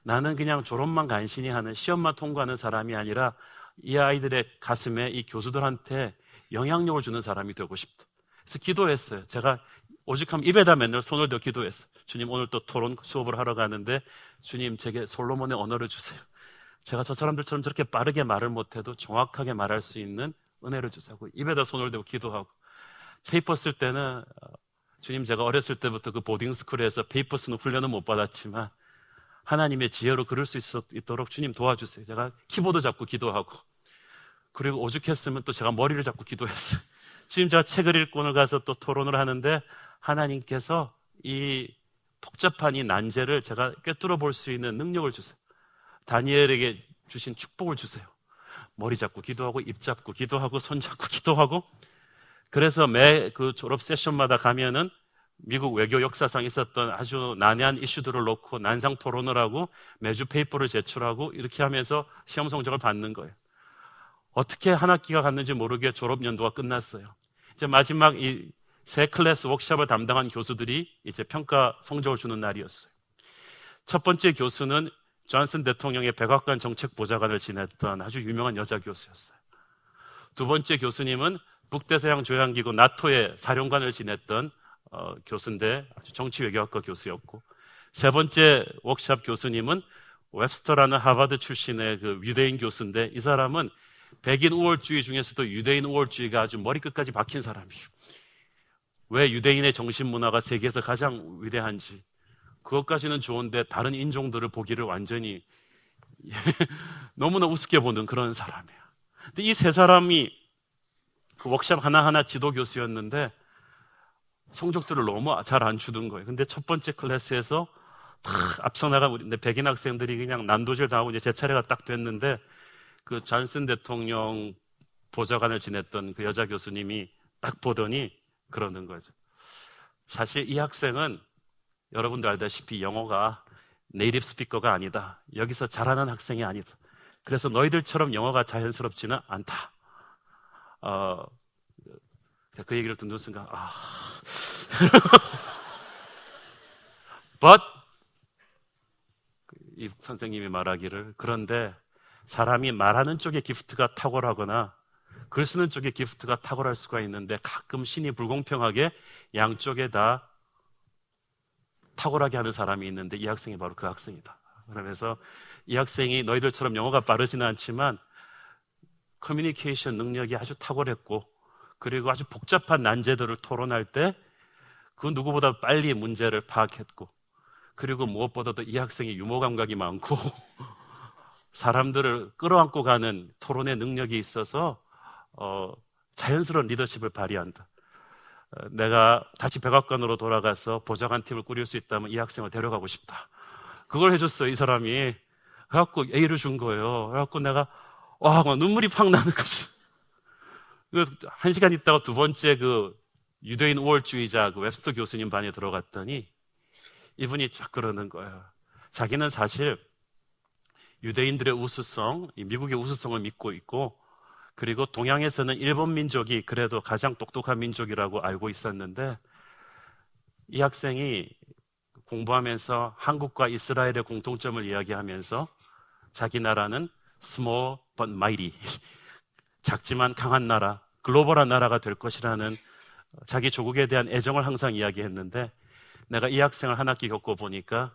나는 그냥 졸업만 간신히 하는, 시험만 통과하는 사람이 아니라 이 아이들의 가슴에 이 교수들한테 영향력을 주는 사람이 되고 싶다. 그래서 기도했어요. 제가 오죽하면 입에다 맨날 손을 더 기도했어요. 주님, 오늘 또 토론 수업을 하러 가는데 주님 제게 솔로몬의 언어를 주세요. 제가 저 사람들처럼 저렇게 빠르게 말을 못해도 정확하게 말할 수 있는 은혜를 주세요. 입에다 손을 대고 기도하고, 페이퍼 쓸 때는 주님, 제가 어렸을 때부터 그 보딩스쿨에서 페이퍼 쓰는 훈련은 못 받았지만 하나님의 지혜로 그럴 수 있도록 주님 도와주세요. 제가 키보드 잡고 기도하고, 그리고 오죽했으면 또 제가 머리를 잡고 기도했어요. 지금 제가 책을 읽고 오늘 가서 또 토론을 하는데 하나님께서 이 복잡한 이 난제를 제가 꿰뚫어 볼 수 있는 능력을 주세요. 다니엘에게 주신 축복을 주세요. 머리 잡고 기도하고, 입 잡고 기도하고, 손 잡고 기도하고. 그래서 매 그 졸업 세션마다 가면은 미국 외교 역사상 있었던 아주 난해한 이슈들을 놓고 난상 토론을 하고 매주 페이퍼를 제출하고 이렇게 하면서 시험 성적을 받는 거예요. 어떻게 한 학기가 갔는지 모르게 졸업 연도가 끝났어요. 이제 마지막 이 3클래스 워크숍을 담당한 교수들이 이제 평가 성적을 주는 날이었어요. 첫 번째 교수는 존슨 대통령의 백악관 정책보좌관을 지냈던 아주 유명한 여자 교수였어요. 두 번째 교수님은 북대서양 조약기구 나토의 사령관을 지냈던 교수인데 아주 정치외교학과 교수였고, 세 번째 워크숍 교수님은 웹스터라는 하버드 출신의 그 유대인 교수인데, 이 사람은 백인 우월주의 중에서도 유대인 우월주의가 아주 머리끝까지 박힌 사람이에요. 왜 유대인의 정신문화가 세계에서 가장 위대한지, 그것까지는 좋은데 다른 인종들을 보기를 완전히 너무나 우습게 보는 그런 사람이에요. 근데 이 3사람이 그 워크숍 하나하나 지도 교수였는데 성적들을 너무 잘 안 주던 거예요. 근데 첫 번째 클래스에서 다 앞서 나간 우리 백인 학생들이 그냥 난도질 당하고 이제 제 차례가 딱 됐는데, 그 존슨 대통령 보좌관을 지냈던 그 여자 교수님이 딱 보더니 그러는 거죠. 사실 이 학생은 여러분도 알다시피 영어가 네이티브 스피커가 아니다. 여기서 잘하는 학생이 아니다. 그래서 너희들처럼 영어가 자연스럽지는 않다. 그 얘기를 듣는 순간 but 이 선생님이 말하기를, 그런데 사람이 말하는 쪽의 기프트가 탁월하거나 글 쓰는 쪽의 기프트가 탁월할 수가 있는데 가끔 신이 불공평하게 양쪽에 다 탁월하게 하는 사람이 있는데 이 학생이 바로 그 학생이다. 그러면서 이 학생이 너희들처럼 영어가 빠르지는 않지만 커뮤니케이션 능력이 아주 탁월했고, 그리고 아주 복잡한 난제들을 토론할 때 그 누구보다 빨리 문제를 파악했고, 그리고 무엇보다도 이 학생이 유머 감각이 많고 사람들을 끌어안고 가는 토론의 능력이 있어서 자연스러운 리더십을 발휘한다. 내가 다시 백악관으로 돌아가서 보좌관 팀을 꾸릴 수 있다면 이 학생을 데려가고 싶다. 그걸 해줬어요, 이 사람이. 그래갖고 A를 준 거예요. 그래갖고 내가 막 눈물이 팍 나는 거지. 한 시간 있다가 두 번째 그 유대인 우월주의자 그 웹스터 교수님 반에 들어갔더니 이분이 쫙 그러는 거예요. 자기는 사실 유대인들의 우수성, 미국의 우수성을 믿고 있고, 그리고 동양에서는 일본 민족이 그래도 가장 똑똑한 민족이라고 알고 있었는데, 이 학생이 공부하면서 한국과 이스라엘의 공통점을 이야기하면서 자기 나라는 small but mighty, 작지만 강한 나라, 글로벌한 나라가 될 것이라는 자기 조국에 대한 애정을 항상 이야기했는데, 내가 이 학생을 한 학기 겪어보니까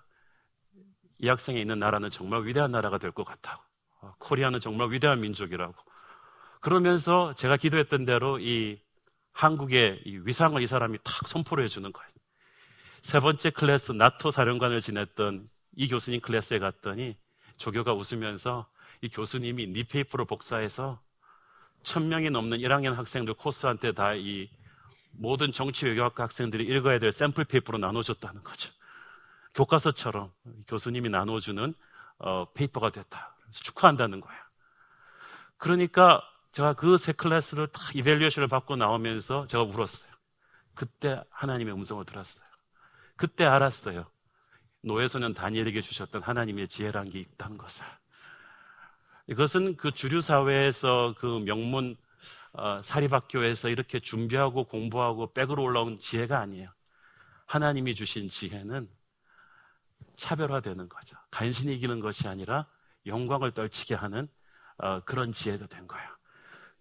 이 학생이 있는 나라는 정말 위대한 나라가 될 것 같다고, 코리아는 정말 위대한 민족이라고. 그러면서 제가 기도했던 대로 이 한국의 이 위상을 이 사람이 탁 선포를 해주는 거예요. 세 번째 클래스 나토 사령관을 지냈던 이 교수님 클래스에 갔더니 조교가 웃으면서 이 교수님이 네 페이퍼를 복사해서 1000명이 넘는 1학년 학생들 코스한테 다 이 모든 정치 외교학과 학생들이 읽어야 될 샘플 페이퍼로 나눠줬다는 거죠. 교과서처럼 교수님이 나눠주는 페이퍼가 됐다. 그래서 축하한다는 거예요. 그러니까 제가 그 세 클래스를 다 이밸류에이션을 받고 나오면서 제가 울었어요. 그때 하나님의 음성을 들었어요. 그때 알았어요. 노예소년 다니엘에게 주셨던 하나님의 지혜란 게 있다는 것을. 이것은 그 주류 사회에서 그 명문 사립학교에서 이렇게 준비하고 공부하고 백으로 올라온 지혜가 아니에요. 하나님이 주신 지혜는 차별화되는 거죠. 간신히 이기는 것이 아니라 영광을 떨치게 하는 그런 지혜가 된 거예요.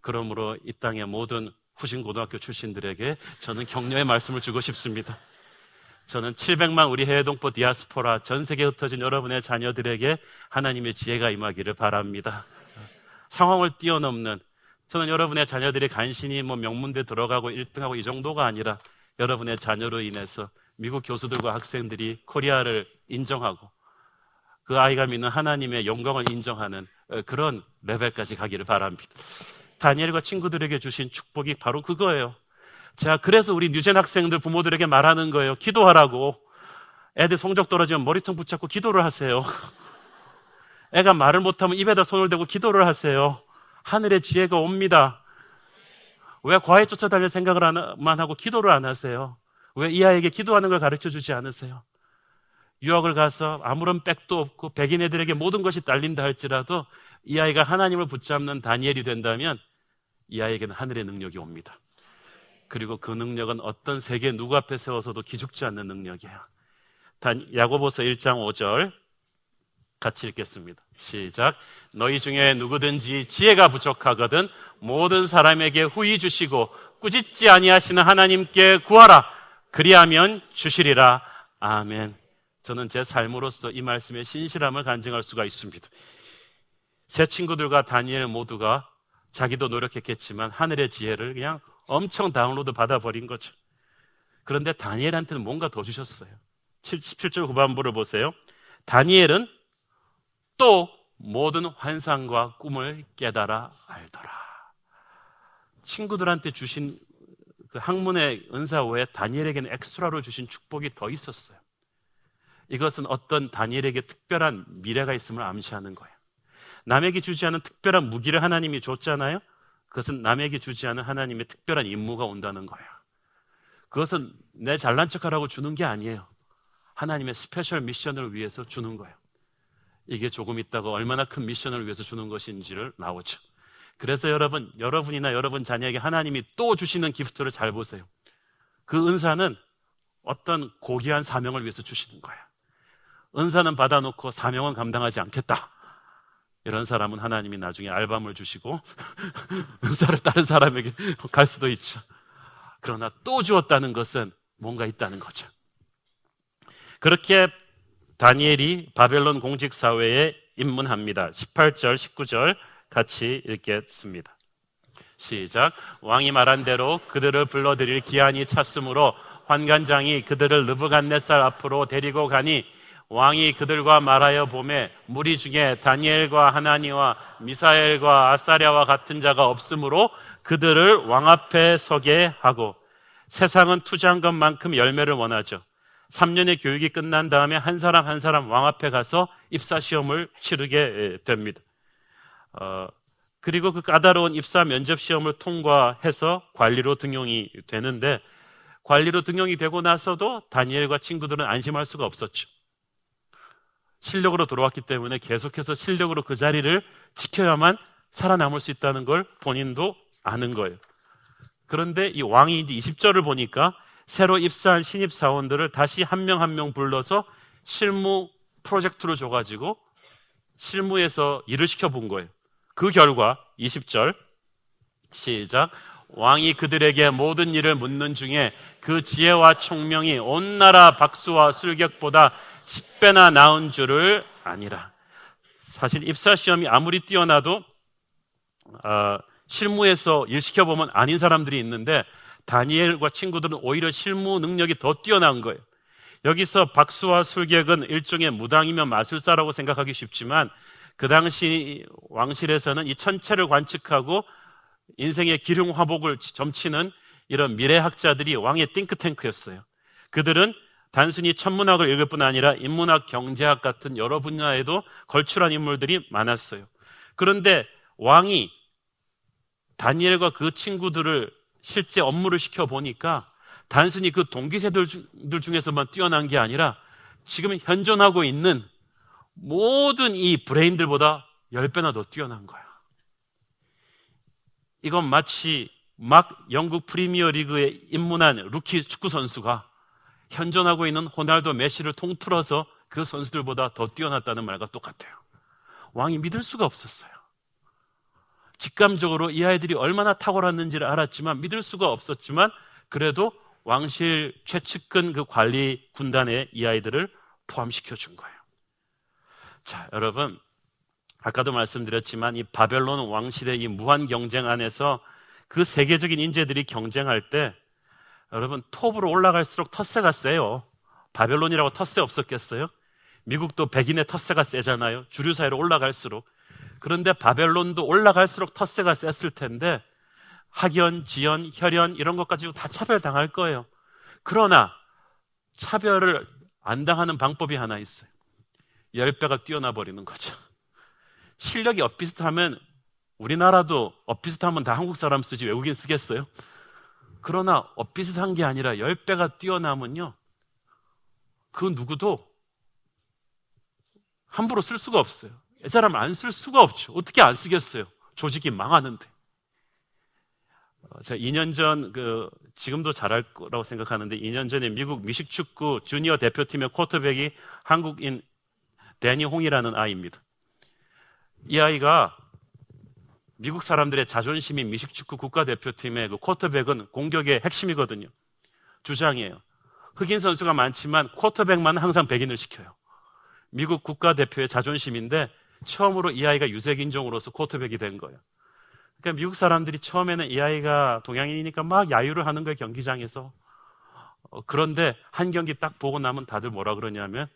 그러므로 이 땅의 모든 후신 고등학교 출신들에게 저는 격려의 말씀을 주고 싶습니다. 저는 700만 우리 해외 동포 디아스포라 전 세계에 흩어진 여러분의 자녀들에게 하나님의 지혜가 임하기를 바랍니다. 상황을 뛰어넘는, 저는 여러분의 자녀들이 간신히 명문대 들어가고 1등하고 이 정도가 아니라 여러분의 자녀로 인해서 미국 교수들과 학생들이 코리아를 인정하고 그 아이가 믿는 하나님의 영광을 인정하는 그런 레벨까지 가기를 바랍니다. 다니엘과 친구들에게 주신 축복이 바로 그거예요. 제가 그래서 우리 뉴젠 학생들 부모들에게 말하는 거예요. 기도하라고. 애들 성적 떨어지면 머리통 붙잡고 기도를 하세요. 애가 말을 못하면 입에다 손을 대고 기도를 하세요. 하늘의 지혜가 옵니다. 왜 과외 쫓아다닐 생각만 하고 기도를 안 하세요? 왜 이 아이에게 기도하는 걸 가르쳐 주지 않으세요? 유학을 가서 아무런 백도 없고 백인 애들에게 모든 것이 딸린다 할지라도 이 아이가 하나님을 붙잡는 다니엘이 된다면 이 아이에게는 하늘의 능력이 옵니다. 그리고 그 능력은 어떤 세계 누구 앞에 세워서도 기죽지 않는 능력이에요. 야고보서 1장 5절 같이 읽겠습니다. 시작. 너희 중에 누구든지 지혜가 부족하거든 모든 사람에게 후히 주시고 꾸짖지 아니하시는 하나님께 구하라. 그리하면 주시리라. 아멘. 저는 제 삶으로서 이 말씀의 신실함을 간증할 수가 있습니다. 세 친구들과 다니엘 모두가 자기도 노력했겠지만 하늘의 지혜를 그냥 엄청 다운로드 받아버린 거죠. 그런데 다니엘한테는 뭔가 더 주셨어요. 17절 후반부를 보세요. 다니엘은 또 모든 환상과 꿈을 깨달아 알더라. 친구들한테 주신 그 학문의 은사 외에 다니엘에게는 엑스트라로 주신 축복이 더 있었어요. 이것은 어떤 다니엘에게 특별한 미래가 있음을 암시하는 거예요. 남에게 주지 않은 특별한 무기를 하나님이 줬잖아요. 그것은 남에게 주지 않은 하나님의 특별한 임무가 온다는 거예요. 그것은 내 잘난 척하라고 주는 게 아니에요. 하나님의 스페셜 미션을 위해서 주는 거예요. 이게 조금 있다가 얼마나 큰 미션을 위해서 주는 것인지를 나오죠. 그래서 여러분이나 여러분 자녀에게 하나님이 또 주시는 기프트를 잘 보세요. 그 은사는 어떤 고귀한 사명을 위해서 주시는 거예요. 은사는 받아놓고 사명은 감당하지 않겠다. 이런 사람은 하나님이 나중에 알밤을 주시고 은사를 다른 사람에게 갈 수도 있죠. 그러나 또 주었다는 것은 뭔가 있다는 거죠. 그렇게 다니엘이 바벨론 공직사회에 입문합니다. 18절, 19절 같이 읽겠습니다. 시작. 왕이 말한 대로 그들을 불러들일 기한이 찼으므로 환관장이 그들을 느부갓네살 앞으로 데리고 가니 왕이 그들과 말하여 보매 무리 중에 다니엘과 하나니와 미사엘과 아사랴와 같은 자가 없으므로 그들을 왕 앞에 서게 하고, 세상은 투자한 것만큼 열매를 원하죠. 3년의 교육이 끝난 다음에 한 사람 한 사람 왕 앞에 가서 입사시험을 치르게 됩니다. 그리고 그 까다로운 입사 면접 시험을 통과해서 관리로 등용이 되는데, 관리로 등용이 되고 나서도 다니엘과 친구들은 안심할 수가 없었죠. 실력으로 들어왔기 때문에 계속해서 실력으로 그 자리를 지켜야만 살아남을 수 있다는 걸 본인도 아는 거예요. 그런데 이 왕이 이제 20절을 보니까 새로 입사한 신입 사원들을 다시 한 명 한 명 불러서 실무 프로젝트를 줘가지고 실무에서 일을 시켜본 거예요. 그 결과 20절 시작. 왕이 그들에게 모든 일을 묻는 중에 그 지혜와 총명이 온 나라 박수와 술객보다 10배나 나은 줄을 아니라. 사실 입사시험이 아무리 뛰어나도 실무에서 일 시켜보면 아닌 사람들이 있는데, 다니엘과 친구들은 오히려 실무 능력이 더 뛰어난 거예요. 여기서 박수와 술객은 일종의 무당이며 마술사라고 생각하기 쉽지만, 그 당시 왕실에서는 이 천체를 관측하고 인생의 기륭화복을 점치는 이런 미래학자들이 왕의 띵크탱크였어요. 그들은 단순히 천문학을 읽을 뿐 아니라 인문학, 경제학 같은 여러 분야에도 걸출한 인물들이 많았어요. 그런데 왕이 다니엘과 그 친구들을 실제 업무를 시켜보니까 단순히 그 동기세들 중에서만 뛰어난 게 아니라 지금 현존하고 있는 모든 이 브레인들보다 10배나 더 뛰어난 거야. 이건 마치 막 영국 프리미어 리그에 입문한 루키 축구 선수가 현존하고 있는 호날두, 메시를 통틀어서 그 선수들보다 더 뛰어났다는 말과 똑같아요. 왕이 믿을 수가 없었어요. 직감적으로 이 아이들이 얼마나 탁월했는지를 알았지만, 믿을 수가 없었지만, 그래도 왕실 최측근 그 관리 군단에 이 아이들을 포함시켜 준 거예요. 자, 여러분, 아까도 말씀드렸지만 이 바벨론 왕실의 이 무한 경쟁 안에서 그 세계적인 인재들이 경쟁할 때, 여러분, 톱으로 올라갈수록 텃세가 세요. 바벨론이라고 텃세 없었겠어요? 미국도 백인의 텃세가 세잖아요. 주류 사회로 올라갈수록. 그런데 바벨론도 올라갈수록 텃세가 셌을 텐데, 학연, 지연, 혈연 이런 것 가지고 다 차별당할 거예요. 그러나 차별을 안 당하는 방법이 하나 있어요. 10배가 뛰어나 버리는 거죠. 실력이 엇비슷하면, 우리나라도 엇비슷하면 다 한국 사람 쓰지 외국인 쓰겠어요? 그러나 엇비슷한 게 아니라 10배가 뛰어나면요, 그 누구도 함부로 쓸 수가 없어요. 이 사람 안 쓸 수가 없죠. 어떻게 안 쓰겠어요? 조직이 망하는데. 제가 2년 전, 지금도 잘할 거라고 생각하는데, 2년 전에 미국 미식축구 주니어 대표팀의 쿼터백이 한국인 데니 홍이라는 아이입니다. 이 아이가 미국 사람들의 자존심인 미식축구 국가대표팀의 그 쿼터백은 공격의 핵심이거든요. 주장이에요. 흑인 선수가 많지만 쿼터백만 항상 백인을 시켜요. 미국 국가대표의 자존심인데 처음으로 이 아이가 유색인종으로서 쿼터백이 된 거예요. 그러니까 미국 사람들이 처음에는 이 아이가 동양인이니까 막 야유를 하는 거예요, 경기장에서. 그런데 한 경기 딱 보고 나면 다들 뭐라 그러냐면,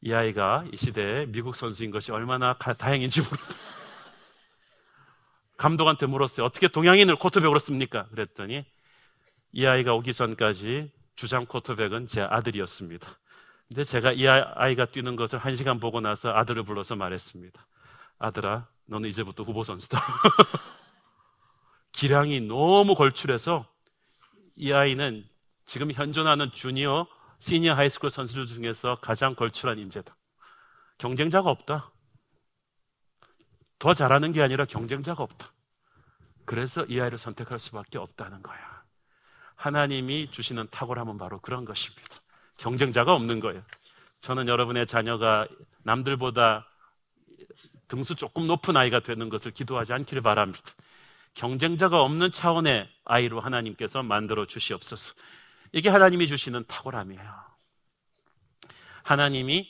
이 아이가 이 시대에 미국 선수인 것이 얼마나 다행인지 모른다. 감독한테 물었어요. 어떻게 동양인을 쿼터백으로 씁니까? 그랬더니 이 아이가 오기 전까지 주장 쿼터백은 제 아들이었습니다. 근데 제가 이 아이가 뛰는 것을 1시간 보고 나서 아들을 불러서 말했습니다. 아들아, 너는 이제부터 후보 선수다. 기량이 너무 걸출해서 이 아이는 지금 현존하는 주니어, 시니어 하이스쿨 선수들 중에서 가장 걸출한 인재다. 경쟁자가 없다. 더 잘하는 게 아니라 경쟁자가 없다. 그래서 이 아이를 선택할 수밖에 없다는 거야. 하나님이 주시는 탁월함은 바로 그런 것입니다. 경쟁자가 없는 거예요. 저는 여러분의 자녀가 남들보다 등수 조금 높은 아이가 되는 것을 기도하지 않기를 바랍니다. 경쟁자가 없는 차원의 아이로 하나님께서 만들어 주시옵소서. 이게 하나님이 주시는 탁월함이에요. 하나님이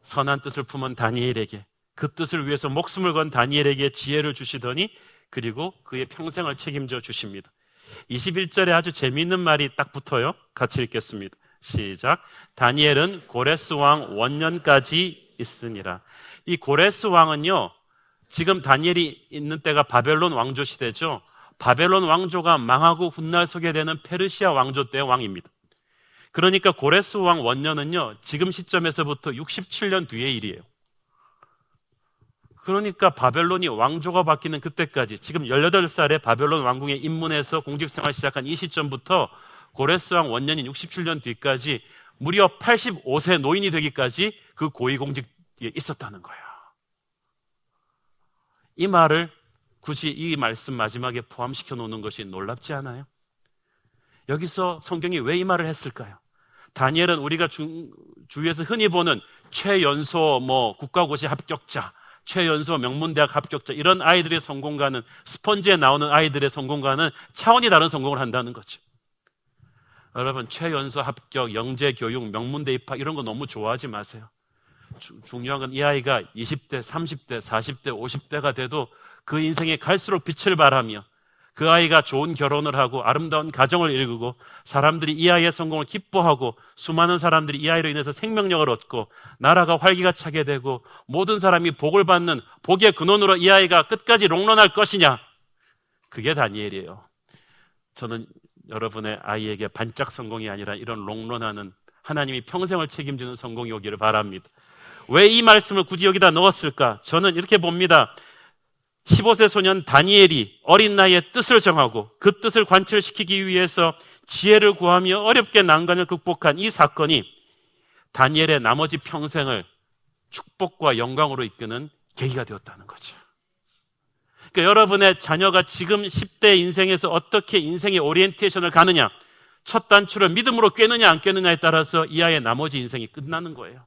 선한 뜻을 품은 다니엘에게, 그 뜻을 위해서 목숨을 건 다니엘에게 지혜를 주시더니 그리고 그의 평생을 책임져 주십니다. 21절에 아주 재미있는 말이 딱 붙어요. 같이 읽겠습니다. 시작. 다니엘은 고레스 왕 원년까지 있으니라. 이 고레스 왕은요, 지금 다니엘이 있는 때가 바벨론 왕조 시대죠. 바벨론 왕조가 망하고 훗날 서게 되는 페르시아 왕조 때의 왕입니다. 그러니까 고레스 왕 원년은요, 지금 시점에서부터 67년 뒤의 일이에요. 그러니까 바벨론이 왕조가 바뀌는 그때까지, 지금 18살에 바벨론 왕궁에 입문해서 공직생활 시작한 이 시점부터 고레스 왕 원년인 67년 뒤까지 무려 85세 노인이 되기까지 그 고위공직에 있었다는 거예요. 이 말을 굳이 이 말씀 마지막에 포함시켜 놓는 것이 놀랍지 않아요? 여기서 성경이 왜 이 말을 했을까요? 다니엘은 우리가 주위에서 흔히 보는 최연소 국가고시 합격자, 최연소 명문대학 합격자, 이런 아이들의 성공과는, 스펀지에 나오는 아이들의 성공과는 차원이 다른 성공을 한다는 거죠. 여러분, 최연소 합격, 영재교육, 명문대 입학 이런 거 너무 좋아하지 마세요. 중요한 건 이 아이가 20대, 30대, 40대, 50대가 돼도 그 인생에 갈수록 빛을 발하며 그 아이가 좋은 결혼을 하고 아름다운 가정을 이루고 사람들이 이 아이의 성공을 기뻐하고 수많은 사람들이 이 아이로 인해서 생명력을 얻고 나라가 활기가 차게 되고 모든 사람이 복을 받는 복의 근원으로 이 아이가 끝까지 롱런할 것이냐, 그게 다니엘이에요. 저는 여러분의 아이에게 반짝 성공이 아니라 이런 롱런하는, 하나님이 평생을 책임지는 성공이 오기를 바랍니다. 왜 이 말씀을 굳이 여기다 넣었을까? 저는 이렇게 봅니다. 15세 소년 다니엘이 어린 나이에 뜻을 정하고 그 뜻을 관철시키기 위해서 지혜를 구하며 어렵게 난관을 극복한 이 사건이 다니엘의 나머지 평생을 축복과 영광으로 이끄는 계기가 되었다는 거죠. 그러니까 여러분의 자녀가 지금 10대 인생에서 어떻게 인생의 오리엔테이션을 가느냐, 첫 단추를 믿음으로 꿰느냐 안 꿰느냐에 따라서 이 아이의 나머지 인생이 끝나는 거예요.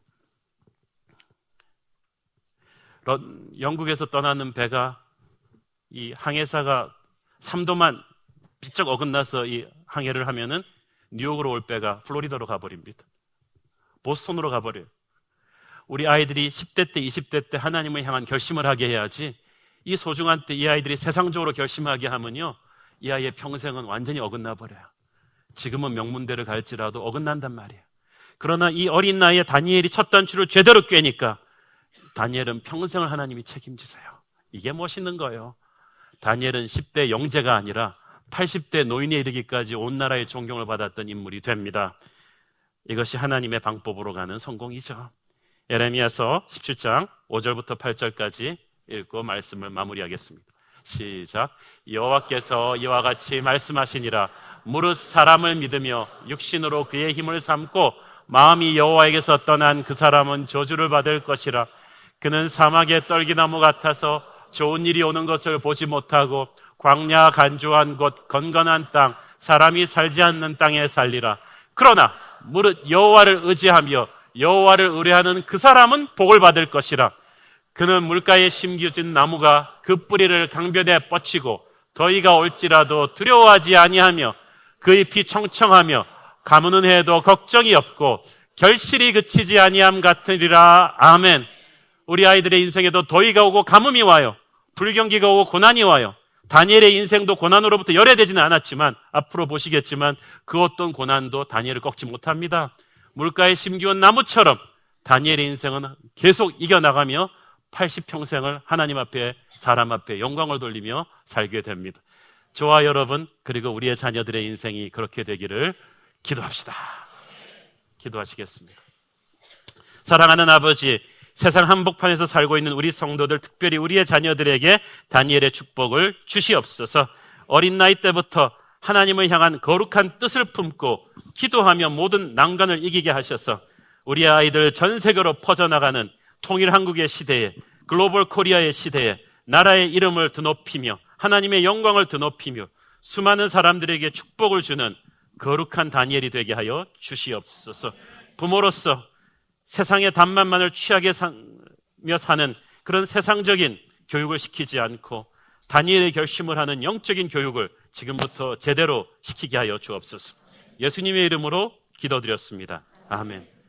영국에서 떠나는 배가, 이 항해사가 3도만 비쩍 어긋나서 이 항해를 하면은 뉴욕으로 올 배가 플로리다로 가버립니다. 보스턴으로 가버려요. 우리 아이들이 10대 때, 20대 때 하나님을 향한 결심을 하게 해야지, 이 소중한 때 이 아이들이 세상적으로 결심하게 하면요, 이 아이의 평생은 완전히 어긋나 버려요. 지금은 명문대를 갈지라도 어긋난단 말이에요. 그러나 이 어린 나이에 다니엘이 첫 단추를 제대로 꿰니까 다니엘은 평생을 하나님이 책임지세요. 이게 멋있는 거예요. 다니엘은 10대 영재가 아니라 80대 노인에 이르기까지 온 나라의 존경을 받았던 인물이 됩니다. 이것이 하나님의 방법으로 가는 성공이죠. 예레미야서 17장 5절부터 8절까지 읽고 말씀을 마무리하겠습니다. 시작. 여호와께서 이와 같이 말씀하시니라. 무릇 사람을 믿으며 육신으로 그의 힘을 삼고 마음이 여호와에게서 떠난 그 사람은 저주를 받을 것이라. 그는 사막의 떨기나무 같아서 좋은 일이 오는 것을 보지 못하고 광야 간조한 곳 건건한 땅, 사람이 살지 않는 땅에 살리라. 그러나 무릇 여호와를 의지하며 여호와를 의뢰하는 그 사람은 복을 받을 것이라. 그는 물가에 심겨진 나무가 그 뿌리를 강변에 뻗치고 더위가 올지라도 두려워하지 아니하며 그 잎이 청청하며 가무는 해도 걱정이 없고 결실이 그치지 아니함 같으리라. 아멘. 우리 아이들의 인생에도 더위가 오고 가뭄이 와요. 불경기가 오고 고난이 와요. 다니엘의 인생도 고난으로부터 열애되지는 않았지만 앞으로 보시겠지만 그 어떤 고난도 다니엘을 꺾지 못합니다. 물가에 심기운 나무처럼 다니엘의 인생은 계속 이겨나가며 80평생을 하나님 앞에, 사람 앞에 영광을 돌리며 살게 됩니다. 저와 여러분, 그리고 우리의 자녀들의 인생이 그렇게 되기를 기도합시다. 기도하시겠습니다. 사랑하는 아버지, 세상 한복판에서 살고 있는 우리 성도들, 특별히 우리의 자녀들에게 다니엘의 축복을 주시옵소서. 어린 나이 때부터 하나님을 향한 거룩한 뜻을 품고 기도하며 모든 난관을 이기게 하셔서 우리 아이들 전 세계로 퍼져나가는 통일 한국의 시대에, 글로벌 코리아의 시대에 나라의 이름을 드높이며 하나님의 영광을 드높이며 수많은 사람들에게 축복을 주는 거룩한 다니엘이 되게 하여 주시옵소서. 부모로서 세상의 답만만을 취하게 사며 사는 그런 세상적인 교육을 시키지 않고 다니엘의 결심을 하는 영적인 교육을 지금부터 제대로 시키게 하여 주옵소서. 예수님의 이름으로 기도드렸습니다. 아멘.